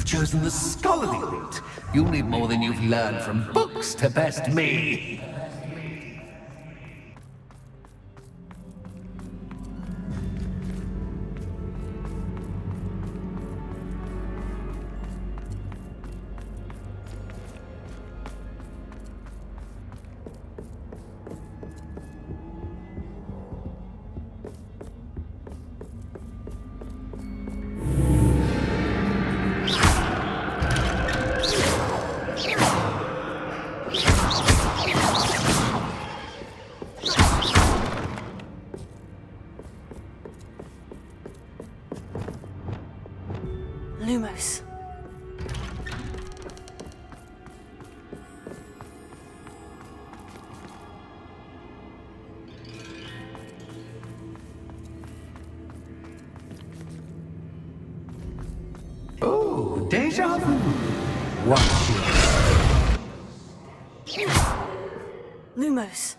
You've chosen the scholarly route. You'll need more than you've learned from books to best me. Lumos. Oh, deja vu. Watch you. Lumos.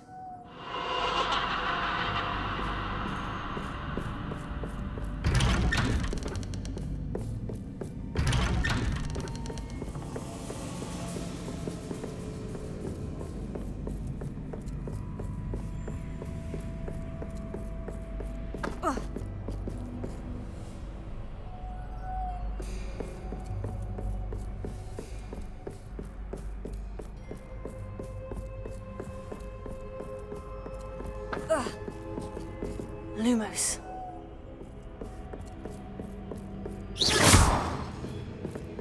Lumos.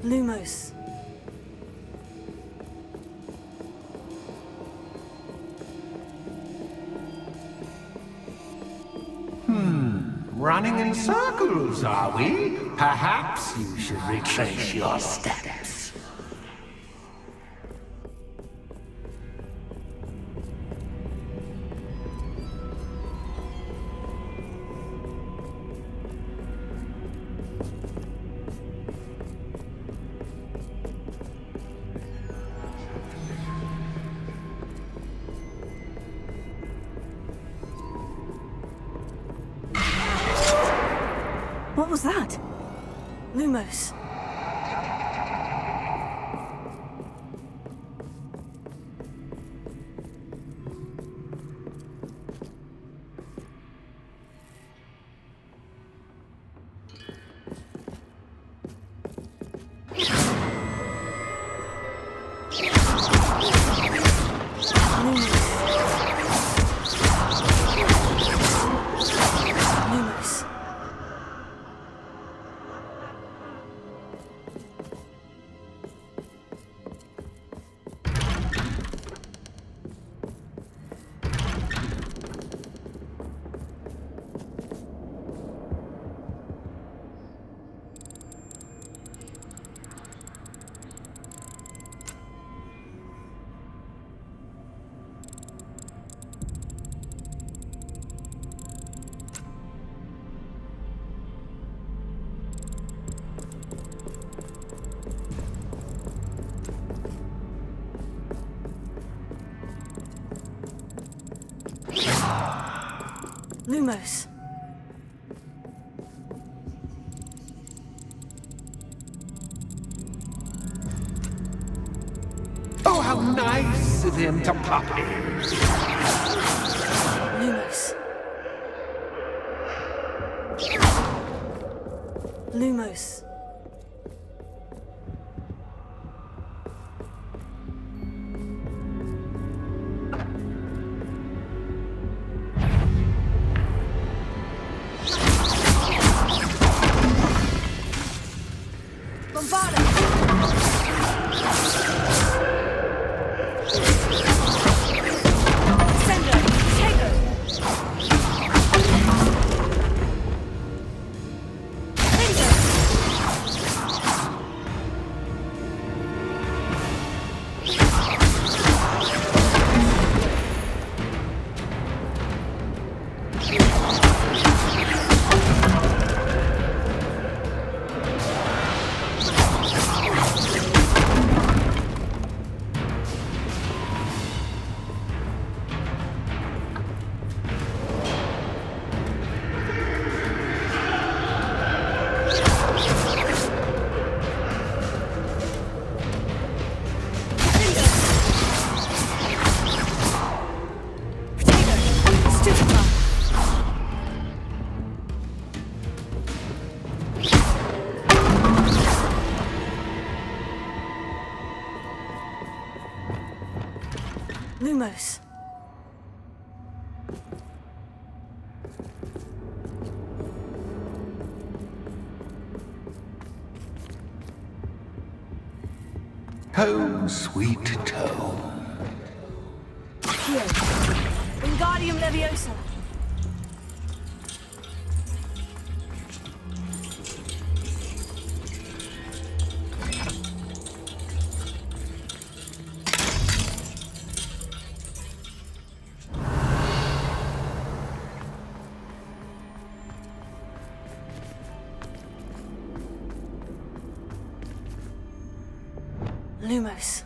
Lumos. Running in circles, are we? Perhaps you should retrace your steps. What was that? Lumos. Lumos. Lumos. Oh, how nice of him to pop in. Lumos. Lumos. Stupefy. Lumos. Home, sweet home. Here. Wingardium Leviosa. Lumos.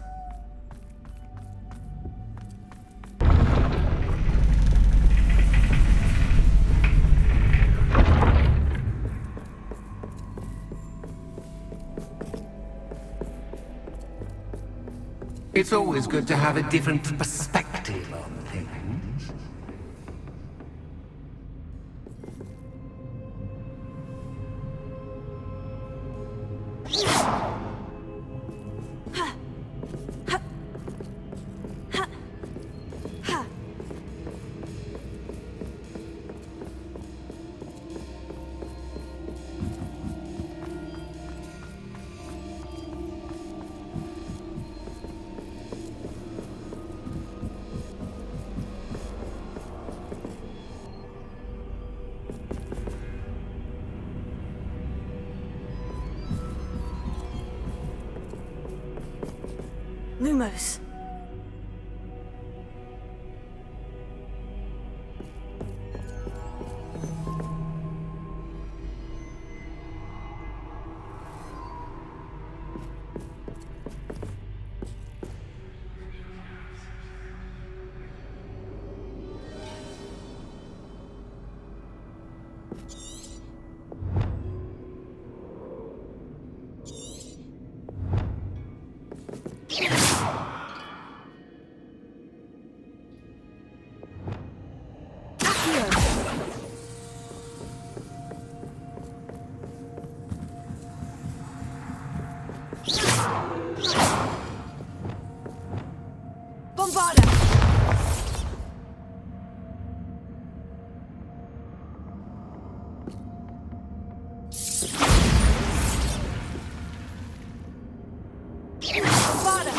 It's always good to have a different perspective on things. Lumos. Bombarda! Bombarda!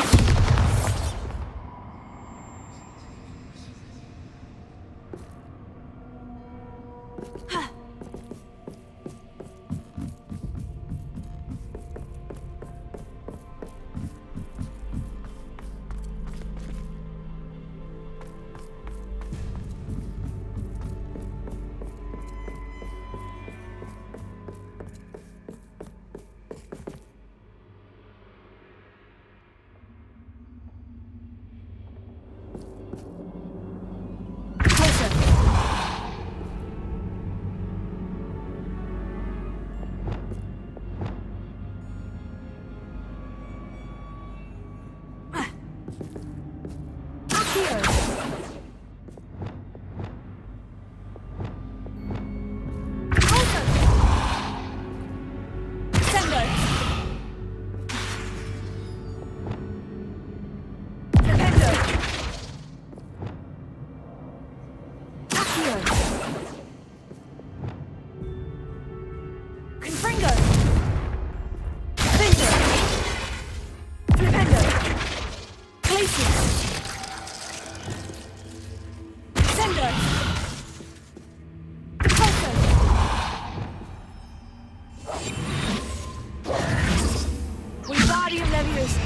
Wingardium Leviosa.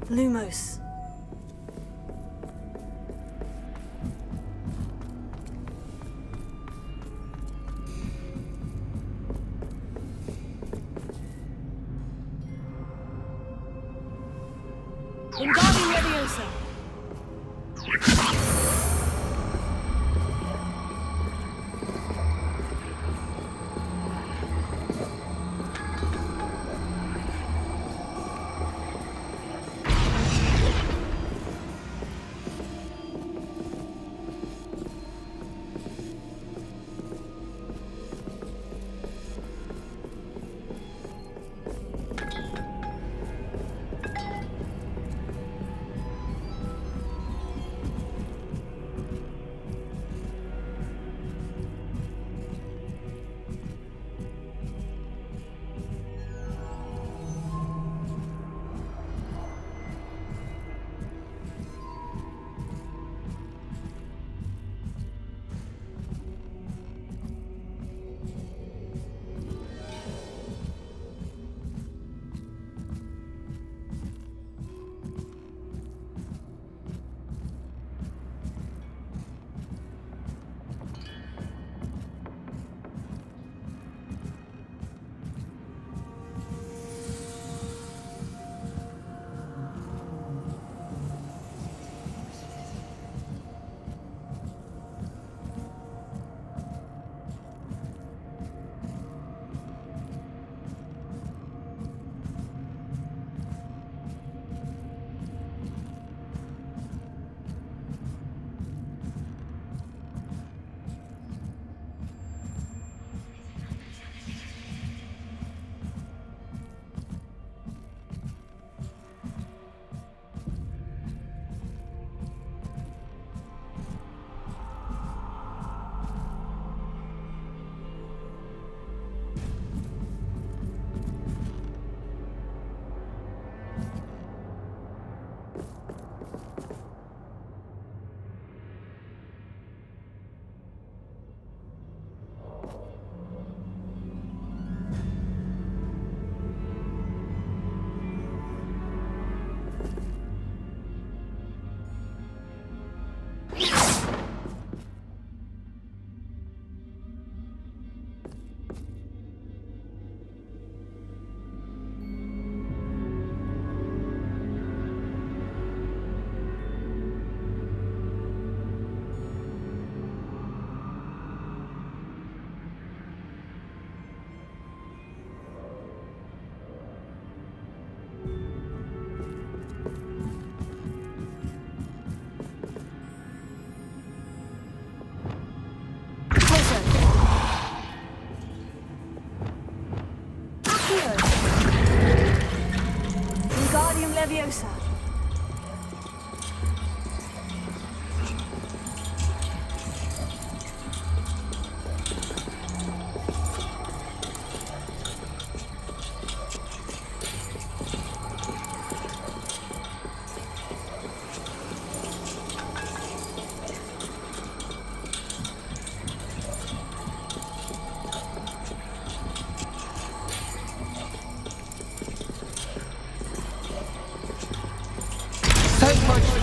Lumos. Wingardium Leviosa.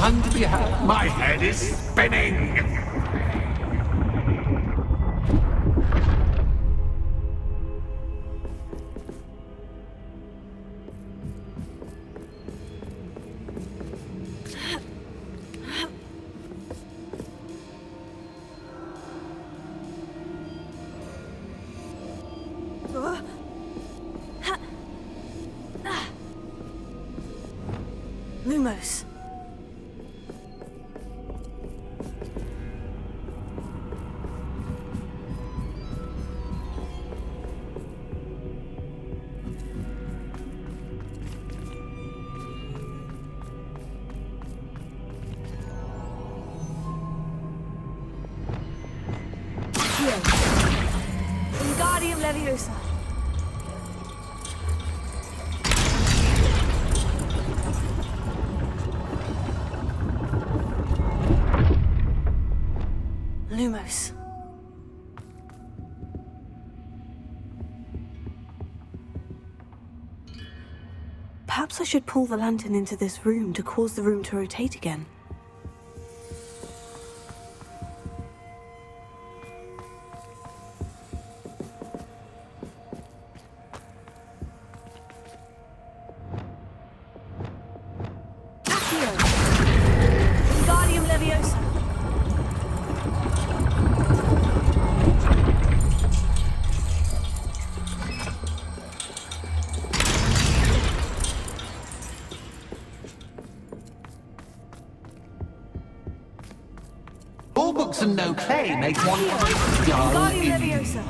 fun to be had. My head is spinning. Lumos. Here. Wingardium Leviosa. Lumos. Perhaps I should pull the lantern into this room to cause the room to rotate again. Accio. Wingardium Leviosa. All books and no clay make one dull Wingardium in. Leviosa.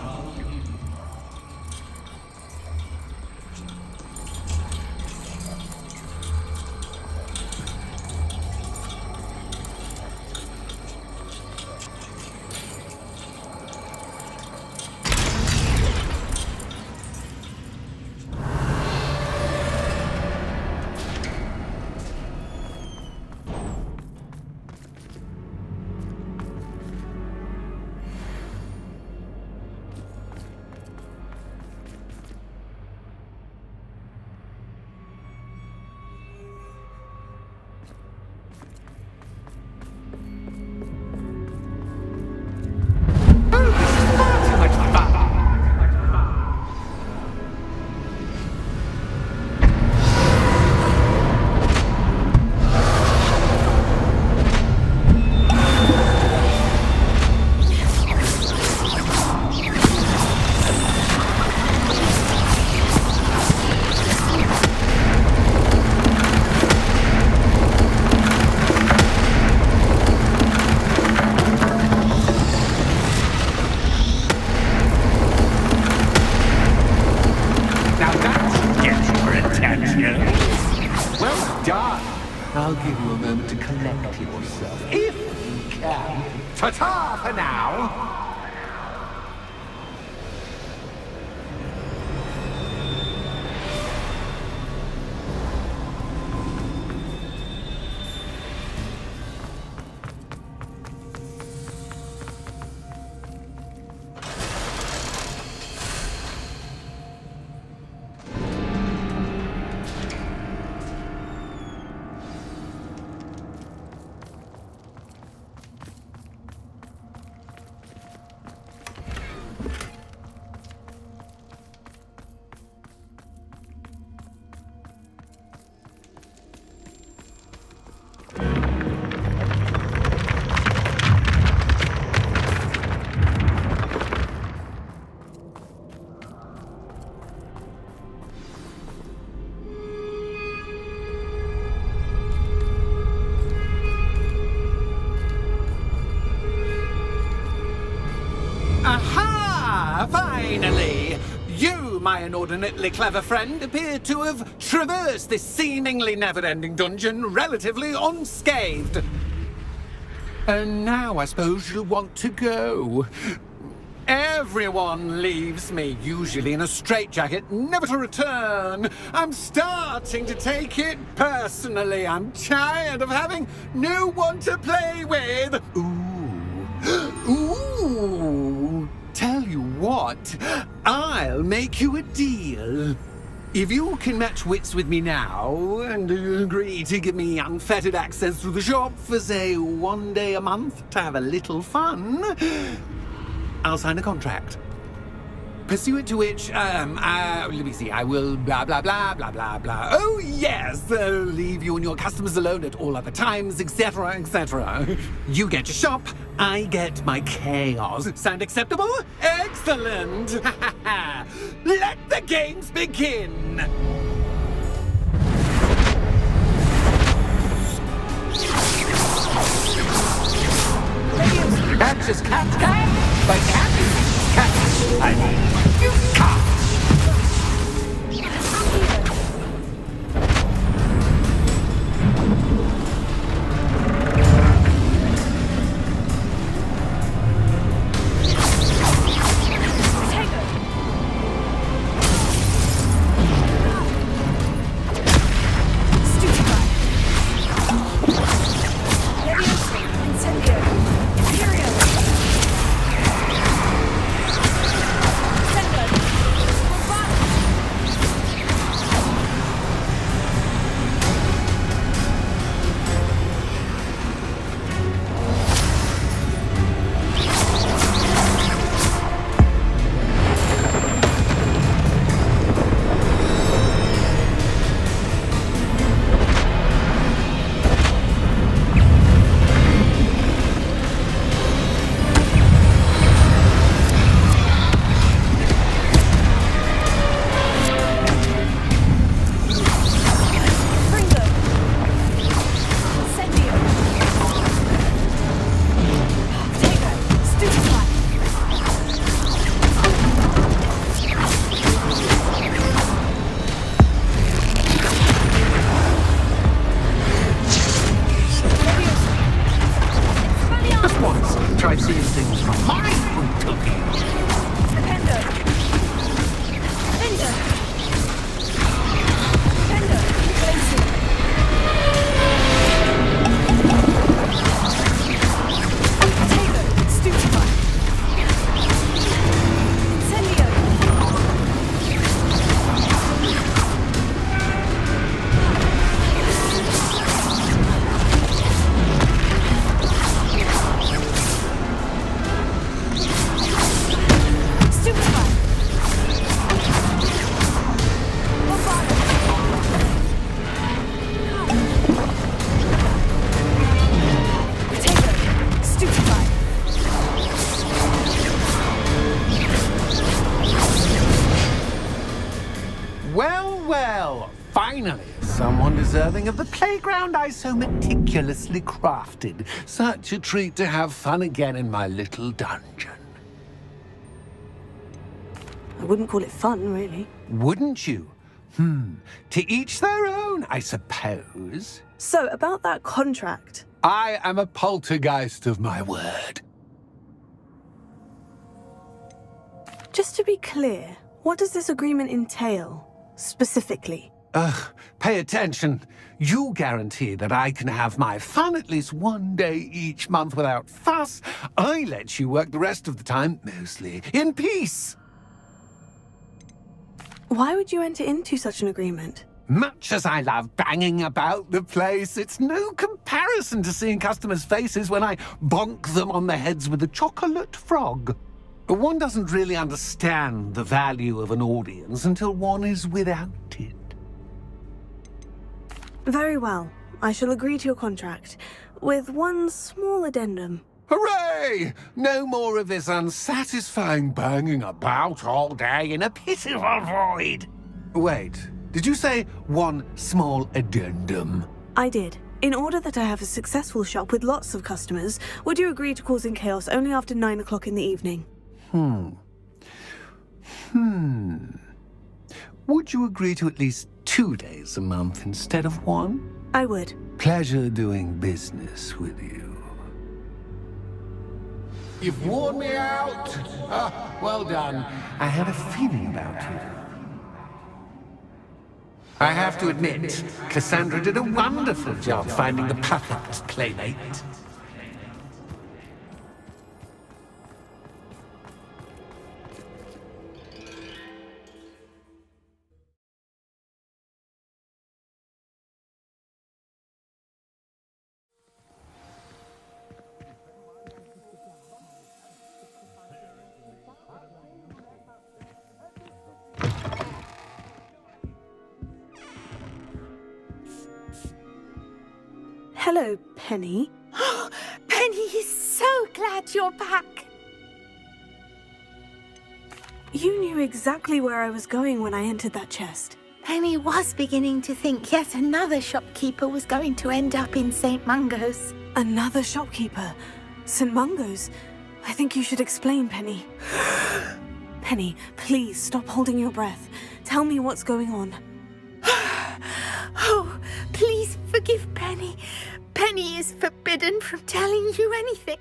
Too much fun. Now that should get your attention. Well done. I'll give you a moment to collect yourself, if you can. Ta-ta for now. Aha! Finally! You, my inordinately clever friend, appear to have traversed this seemingly never-ending dungeon relatively unscathed. And now I suppose you'll want to go. Everyone leaves me, usually in a straitjacket, never to return. I'm starting to take it personally. I'm tired of having no one to play with. Ooh. Tell you what, I'll make you a deal. If you can match wits with me now, and agree to give me unfettered access to the shop for, say, 1 day a month to have a little fun, I'll sign a contract. Pursuant to which, let me see, I will blah, blah, blah, blah, blah, blah. Oh, yes, leave you and your customers alone at all other times, etc., etc. You get your shop, I get my chaos. Sound acceptable? Excellent! Let the games begin! Catch is catch, but catch is catch. I mean, you can't. Tried seeing things from my point of view. Pendo! Pendo! Pendo! Placing. Potato! Stupefy! Incendio! Well, finally, someone deserving of the playground I so meticulously crafted. Such a treat to have fun again in my little dungeon. I wouldn't call it fun, really. Wouldn't you? To each their own, I suppose. So, about that contract. I am a poltergeist of my word. Just to be clear, what does this agreement entail? Specifically. Pay attention. You guarantee that I can have my fun at least 1 day each month without fuss. I let you work the rest of the time, mostly in peace. Why would you enter into such an agreement? Much as I love banging about the place, it's no comparison to seeing customers' faces when I bonk them on the heads with a chocolate frog. One doesn't really understand the value of an audience until one is without it. Very well. I shall agree to your contract, with one small addendum. Hooray! No more of this unsatisfying banging about all day in a pitiful void. Wait, did you say one small addendum? I did. In order that I have a successful shop with lots of customers, would you agree to causing chaos only after 9 o'clock in the evening? Would you agree to at least 2 days a month instead of 1? I would. Pleasure doing business with you. You've worn me out. Well done. I had a feeling about you. I have to admit, Cassandra did a wonderful job finding the perfect playmate. Hello, Penny. Penny is so glad you're back. You knew exactly where I was going when I entered that chest. Penny was beginning to think yet another shopkeeper was going to end up in St. Mungo's. Another shopkeeper? St. Mungo's? I think you should explain, Penny. Penny, please stop holding your breath. Tell me what's going on. Oh, please forgive Penny. Penny is forbidden from telling you anything.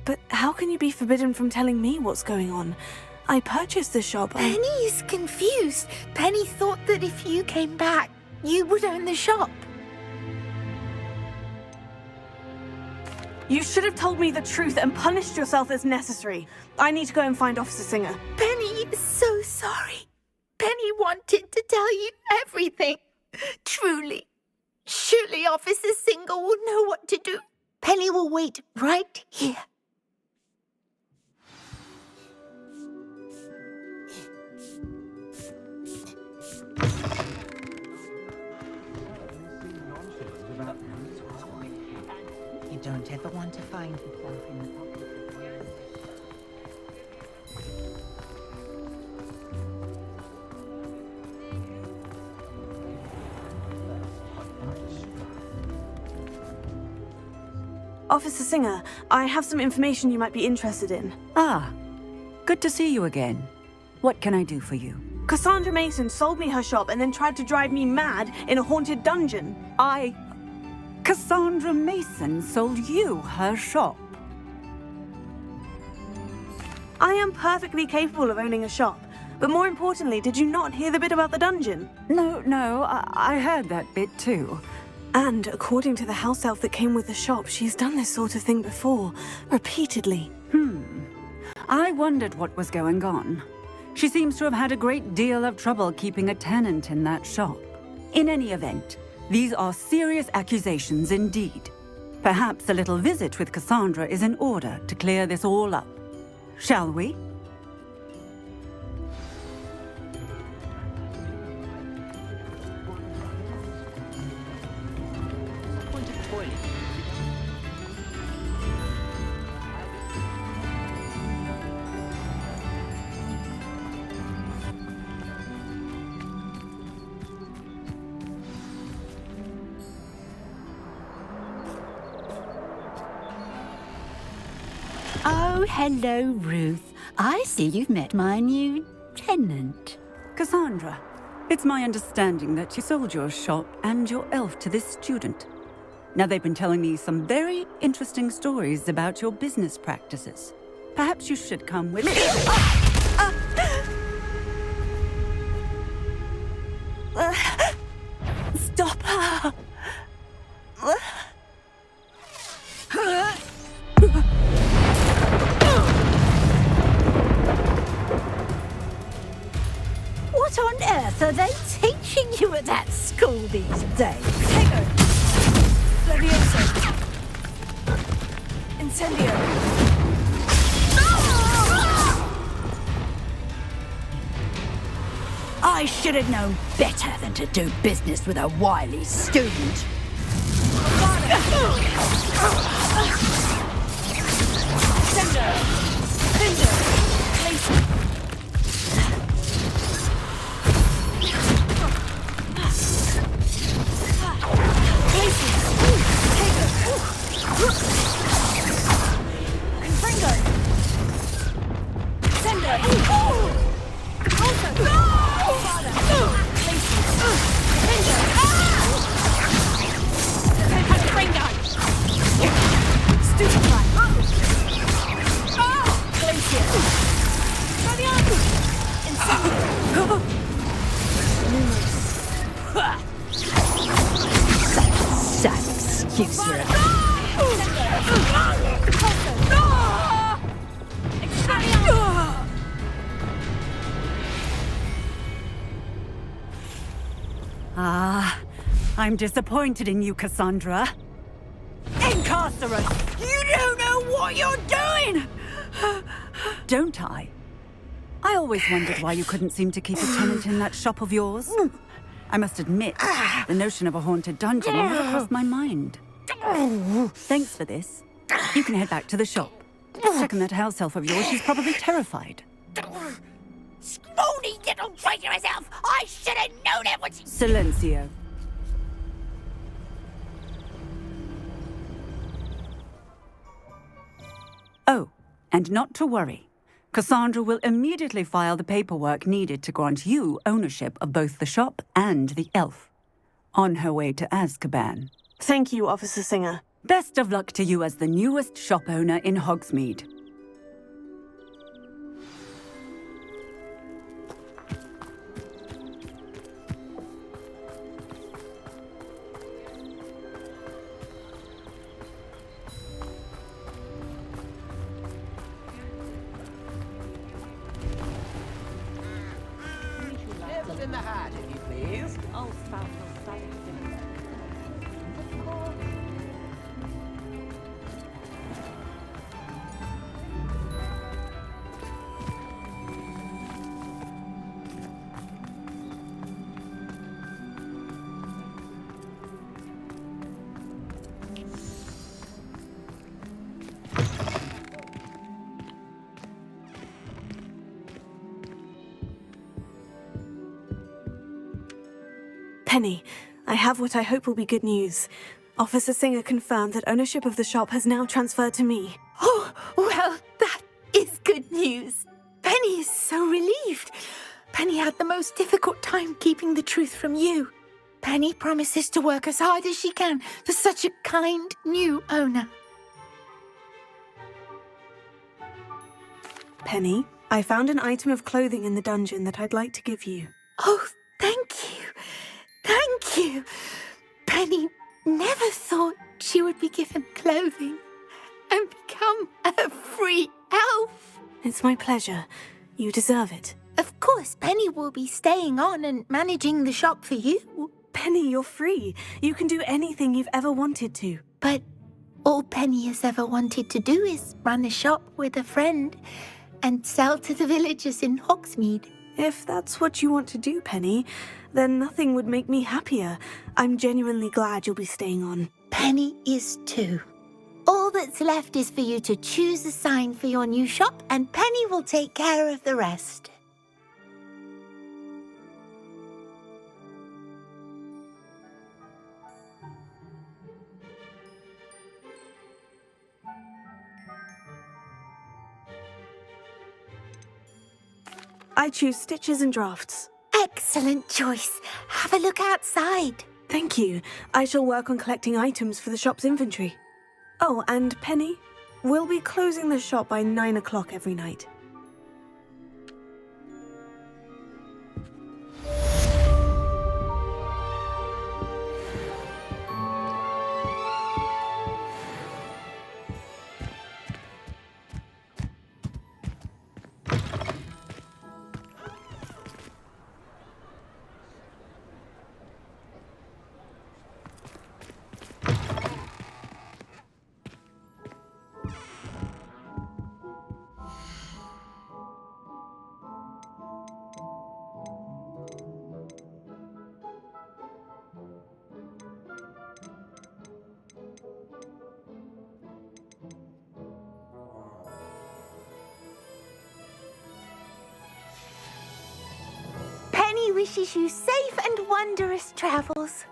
But how can you be forbidden from telling me what's going on? I purchased the shop. Penny is confused. Penny thought that if you came back, you would own the shop. You should have told me the truth and punished yourself as necessary. I need to go and find Officer Singer. Penny is so sorry. Penny wanted to tell you everything. Truly. Surely Officer Singer will know what to do. Penny will wait right here. You don't ever want to find yourself in the pocket of words. Officer Singer, I have some information you might be interested in. Ah, good to see you again. What can I do for you? Cassandra Mason sold me her shop and then tried to drive me mad in a haunted dungeon. Cassandra Mason sold you her shop. I am perfectly capable of owning a shop. But more importantly, did you not hear the bit about the dungeon? No, I heard that bit too. And according to the house elf that came with the shop, she's done this sort of thing before, repeatedly. I wondered what was going on. She seems to have had a great deal of trouble keeping a tenant in that shop. In any event, these are serious accusations indeed. Perhaps a little visit with Cassandra is in order to clear this all up. Shall we? Oh, hello, Ruth. I see you've met my new tenant. Cassandra, it's my understanding that you sold your shop and your elf to this student. Now, they've been telling me some very interesting stories about your business practices. Perhaps you should come with me. Stop her! What on earth are they teaching you at that school these days? Tego! Levioso! Incendio! I should have known better than to do business with a wily student. Sender! Cinder! Laser! Confringo! Sender! Also! Father! Laser! Sender! Confringo! Stupefy! Glacier! Travian! Incendio! Sad excuse for it. Ah, I'm disappointed in you, Cassandra. Incarcerate! You don't know what you're doing! Don't I? I always wondered why you couldn't seem to keep a tenant in that shop of yours. I must admit, the notion of a haunted dungeon never crossed my mind. Thanks for this. You can head back to the shop. Check on that house elf of yours. She's probably terrified. Scrawny little traitor herself! I should have known it was... Silencio. Oh, and not to worry. Cassandra will immediately file the paperwork needed to grant you ownership of both the shop and the elf. On her way to Azkaban. Thank you, Officer Singer. Best of luck to you as the newest shop owner in Hogsmeade. Nips in the hat, if you please. Oh, spout will start Penny, I have what I hope will be good news. Officer Singer confirmed that ownership of the shop has now transferred to me. Oh, well, that is good news. Penny is so relieved. Penny had the most difficult time keeping the truth from you. Penny promises to work as hard as she can for such a kind new owner. Penny, I found an item of clothing in the dungeon that I'd like to give you. Oh, thank you. Thank you. Penny never thought she would be given clothing and become a free elf. It's my pleasure. You deserve it. Of course, Penny will be staying on and managing the shop for you. Penny, you're free. You can do anything you've ever wanted to. But all Penny has ever wanted to do is run a shop with a friend and sell to the villagers in Hogsmeade. If that's what you want to do, Penny, then nothing would make me happier. I'm genuinely glad you'll be staying on. Penny is too. All that's left is for you to choose a sign for your new shop, and Penny will take care of the rest. I choose stitches and drafts. Excellent choice. Have a look outside. Thank you. I shall work on collecting items for the shop's inventory. Oh, and Penny, we'll be closing the shop by 9 o'clock every night. Penny wishes you safe and wondrous travels.